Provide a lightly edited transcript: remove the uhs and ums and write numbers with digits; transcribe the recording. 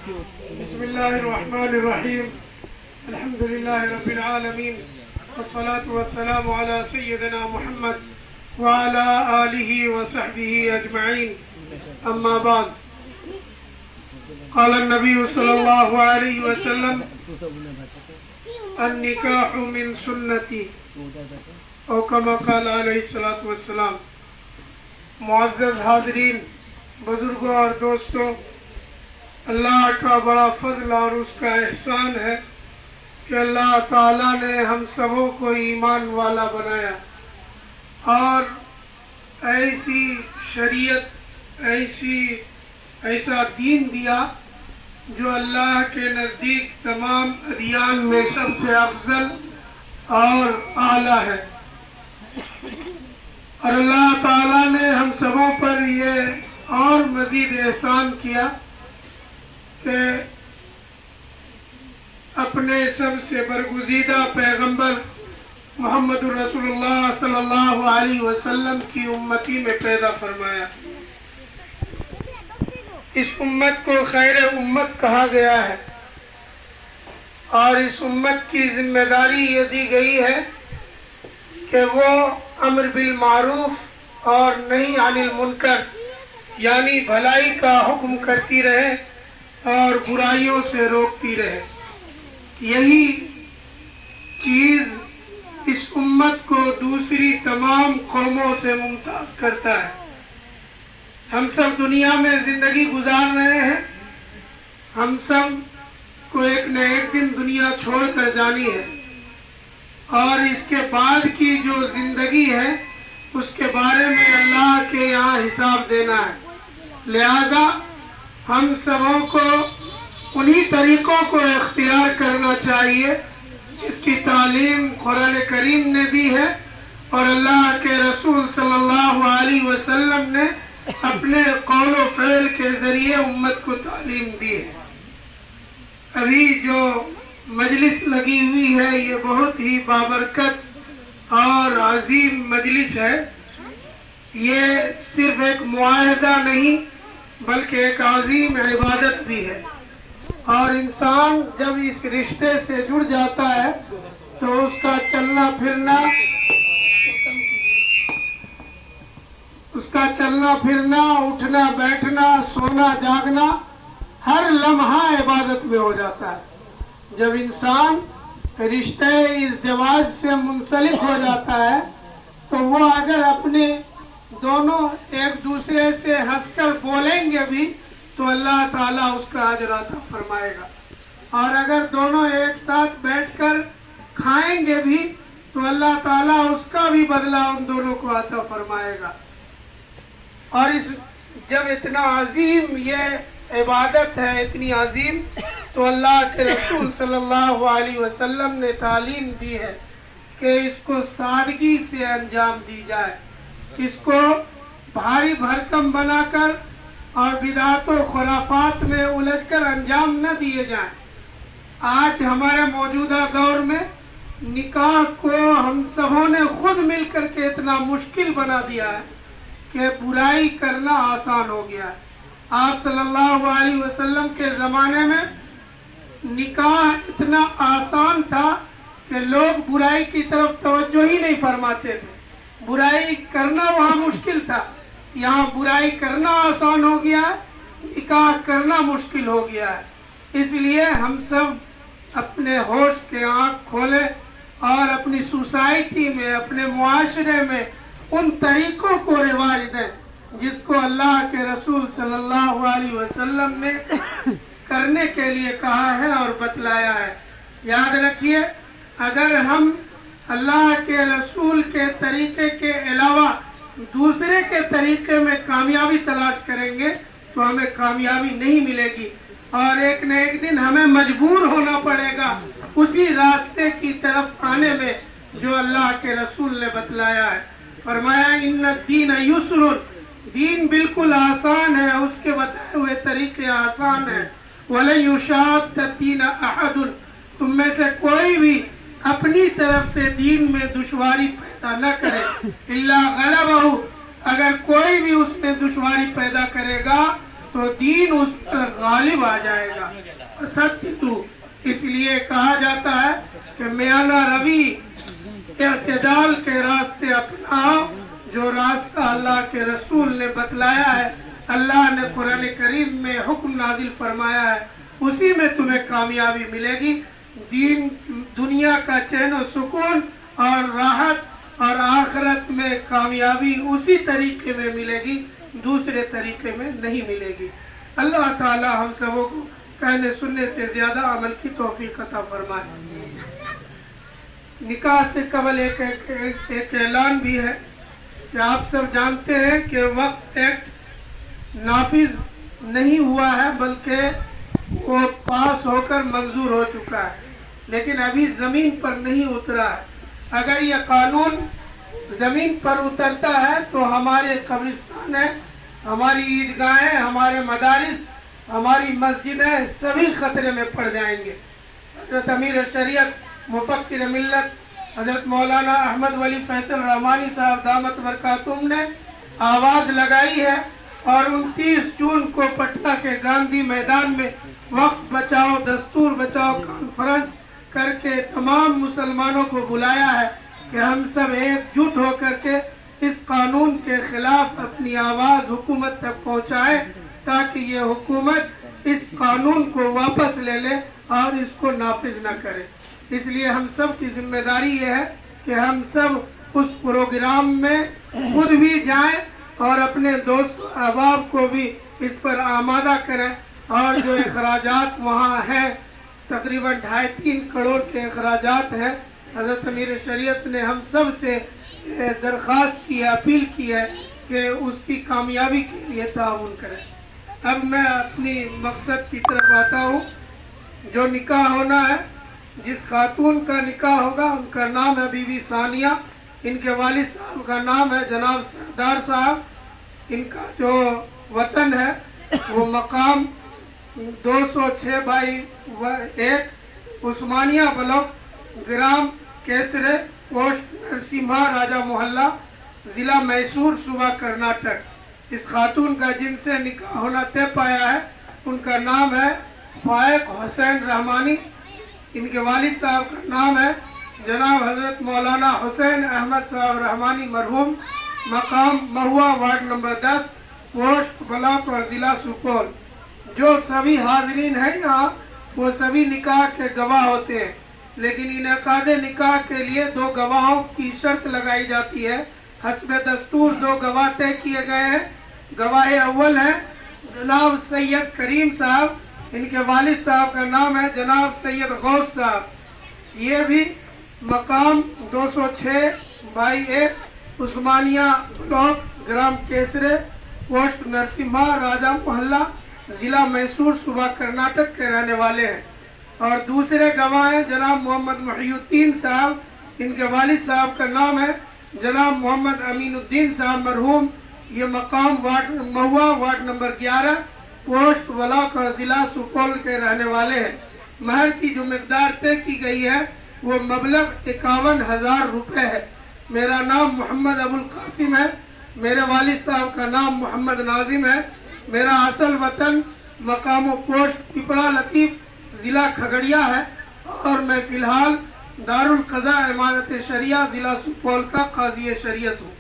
بسم الله الرحمن الرحيم. الحمد لله رب العالمين والصلاة والسلام على سيدنا محمد وعلى آله وصحبه أجمعين. أما بعد، قال النبي صلى الله عليه وسلم: النکاح من سنتی، او کما قال علیہ الصلوۃ والسلام. معزز حاضرین، بزرگوں اور دوستوں، اللہ کا بڑا فضل اور اس کا احسان ہے کہ اللہ تعالیٰ نے ہم سبوں کو ایمان والا بنایا اور ایسی شریعت، ایسا دین دیا جو اللہ کے نزدیک تمام ادیان میں سب سے افضل اور اعلیٰ ہے. اور اللہ تعالیٰ نے ہم سبوں پر یہ اور مزید احسان کیا کہ اپنے سب سے برگزیدہ پیغمبر محمد رسول اللہ صلی اللہ علیہ وسلم کی امتی میں پیدا فرمایا. اس امت کو خیر امت کہا گیا ہے اور اس امت کی ذمہ داری یہ دی گئی ہے کہ وہ امر بالمعروف اور نہی عن المنکر یعنی بھلائی کا حکم کرتی رہے اور برائیوں سے روکتی رہے. یہی چیز اس امت کو دوسری تمام قوموں سے ممتاز کرتا ہے. ہم سب دنیا میں زندگی گزار رہے ہیں. ہم سب کو ایک نہ ایک دن دنیا چھوڑ کر جانی ہے اور اس کے بعد کی جو زندگی ہے اس کے بارے میں اللہ کے یہاں حساب دینا ہے. لہذا ہم سبوں کو انہی طریقوں کو اختیار کرنا چاہیے جس کی تعلیم قرآن کریم نے دی ہے اور اللہ کے رسول صلی اللہ علیہ وسلم نے اپنے قول و فعل کے ذریعے امت کو تعلیم دی ہے. ابھی جو مجلس لگی ہوئی ہے یہ بہت ہی بابرکت اور عظیم مجلس ہے. یہ صرف ایک معاہدہ نہیں بلکہ ایک عظیم عبادت بھی ہے اور انسان جب اس رشتے سے جڑ جاتا ہے تو اس کا چلنا پھرنا، اٹھنا بیٹھنا، سونا جاگنا ہر لمحہ عبادت میں ہو جاتا ہے. جب انسان رشتے ازدواج سے منسلک ہو جاتا ہے تو وہ اگر اپنے دونوں ایک دوسرے سے ہنس کر بولیں گے بھی تو اللہ تعالیٰ اس کا اجر عطا فرمائے گا اور اگر دونوں ایک ساتھ بیٹھ کر کھائیں گے بھی تو اللہ تعالیٰ اس کا بھی بدلہ ان دونوں کو عطا فرمائے گا. اور جب اتنا عظیم یہ عبادت ہے، اتنی عظیم، تو اللہ کے رسول صلی اللہ علیہ وسلم نے تعلیم دی ہے کہ اس کو سادگی سے انجام دی جائے، اس کو بھاری بھرکم بنا کر اور بدعات و خرافات میں الجھ کر انجام نہ دیے جائیں. آج ہمارے موجودہ دور میں نکاح کو ہم سبوں نے خود مل کر کے اتنا مشکل بنا دیا ہے کہ برائی کرنا آسان ہو گیا ہے. آپ صلی اللہ علیہ وسلم کے زمانے میں نکاح اتنا آسان تھا کہ لوگ برائی کی طرف توجہ ہی نہیں فرماتے تھے. برائی کرنا وہاں مشکل تھا، یہاں برائی کرنا آسان ہو گیا ہے، نکاح کرنا مشکل ہو گیا ہے. اس لیے ہم سب اپنے ہوش کے آنکھ کھولیں اور اپنی سوسائٹی میں، اپنے معاشرے میں ان طریقوں کو رواج دیں جس کو اللہ کے رسول صلی اللہ علیہ وسلم نے کرنے کے لیے کہا ہے اور بتلایا ہے. یاد رکھیے، اگر ہم اللہ کے رسول کے طریقے کے علاوہ دوسرے کے طریقے میں کامیابی تلاش کریں گے تو ہمیں کامیابی نہیں ملے گی اور ایک نہ ایک دن ہمیں مجبور ہونا پڑے گا اسی راستے کی طرف آنے میں جو اللہ کے رسول نے بتلایا ہے. فرمایا ان الدین یسر، دین بالکل آسان ہے، اس کے بتائے ہوئے طریقے آسان ہیں. وَلَن يُشَادَّ الدِّينَ أَحَدٌ، تم میں سے کوئی بھی اپنی طرف سے دین میں دشواری پیدا نہ کرے. الا غلبہ، اگر کوئی بھی اس میں دشواری پیدا کرے گا تو دین اس پر غالب آ جائے گا. ستو اس لیے کہا جاتا ہے کہ میانہ روی اعتدال کے راستے اپناؤ. جو راستہ اللہ کے رسول نے بتلایا ہے، اللہ نے قرآن کریم میں حکم نازل فرمایا ہے، اسی میں تمہیں کامیابی ملے گی. دین دنیا کا چین و سکون اور راحت اور آخرت میں کامیابی اسی طریقے میں ملے گی، دوسرے طریقے میں نہیں ملے گی. اللہ تعالی ہم سبوں کو کہنے سننے سے زیادہ عمل کی توفیق عطا فرمائے. نکاح سے قبل ایک اعلان بھی ہے کہ آپ سب جانتے ہیں کہ وقف ایکٹ نافذ نہیں ہوا ہے، بلکہ وہ پاس ہو کر منظور ہو چکا ہے، لیکن ابھی زمین پر نہیں اترا ہے. اگر یہ قانون زمین پر اترتا ہے تو ہمارے قبرستان ہیں، ہماری عیدگاہیں، ہمارے مدارس، ہماری مسجدیں سبھی خطرے میں پڑ جائیں گے. حضرت امیر شریعت مفکر ملت حضرت مولانا احمد ولی فیصل رحمانی صاحب دامت برکاتہم نے آواز لگائی ہے، اور 29 جون کو پٹنہ کے گاندھی میدان میں وقت بچاؤ دستور بچاؤ کانفرنس کر کے تمام مسلمانوں کو بلایا ہے کہ ہم سب ایک جٹ ہو کر کے اس قانون کے خلاف اپنی آواز حکومت تک پہنچائے، تاکہ یہ حکومت اس قانون کو واپس لے لے اور اس کو نافذ نہ کرے. اس لیے ہم سب کی ذمہ داری یہ ہے کہ ہم سب اس پروگرام میں خود بھی جائیں اور اپنے دوست احباب کو بھی اس پر آمادہ کریں. اور جو اخراجات وہاں ہیں، تقریباً 2.5-3 کروڑ کے اخراجات ہیں، حضرت امیر شریعت نے ہم سب سے درخواست کی ہے، اپیل کی ہے کہ اس کی کامیابی کے لیے تعاون کریں. اب میں اپنی مقصد کی طرف آتا ہوں. جو نکاح ہونا ہے، جس خاتون کا نکاح ہوگا، ان کا نام ہے بی بی ثانیہ. ان کے والد صاحب کا نام ہے جناب سردار صاحب. ان کا جو وطن ہے وہ مقام 206/1 عثمانیہ بلاک، گرام کیسرے، پوسٹ نرسیمہا، راجہ محلہ، ضلع میسور، صوبہ کرناٹک. اس خاتون کا جن سے نکاح ہونا طے پایا ہے ان کا نام ہے فائق حسین رحمانی. ان کے والد صاحب کا نام ہے جناب حضرت مولانا حسین احمد صاحب رحمانی مرحوم، مقام Mahua, ward number 10، post block اور ضلع سپول. جو سبھی حاضرین ہیں یہاں وہ سبھی نکاح کے گواہ ہوتے ہیں، لیکن انعقاد نکاح کے لیے 2 گواہوں کی شرط لگائی جاتی ہے. حسب دستور 2 گواہ طے کیے گئے ہیں. گواہ اول ہے جناب سید کریم صاحب. ان کے والد صاحب کا نام ہے جناب سید غوث صاحب. یہ بھی مقام 206/1 عثمانیہ بلاک، گرام کیسرے، پوسٹ نرسیمہا، راجہ محلہ، ضلع میسور، صوبہ کرناٹک کے رہنے والے ہیں. اور دوسرے گواہ ہیں جناب محمد محی الدین صاحب. ان کے والد صاحب کا نام ہے جناب محمد امین الدین صاحب مرحوم. یہ مقام Mahua, ward number 11، post block اور ضلع سپول کے رہنے والے ہیں. مہر کی جو مقدار طے کی گئی ہے وہ مبلغ 51,000 روپے ہے. میرا نام محمد ابو القاسم ہے. میرے والد صاحب کا نام محمد ناظم ہے. میرا اصل وطن مقام و پوسٹ پپڑا لطیف، ضلع کھگڑیا ہے، اور میں فی الحال دارالقضاء امارت شریعہ ضلع سپول کا قاضی شریعت ہوں.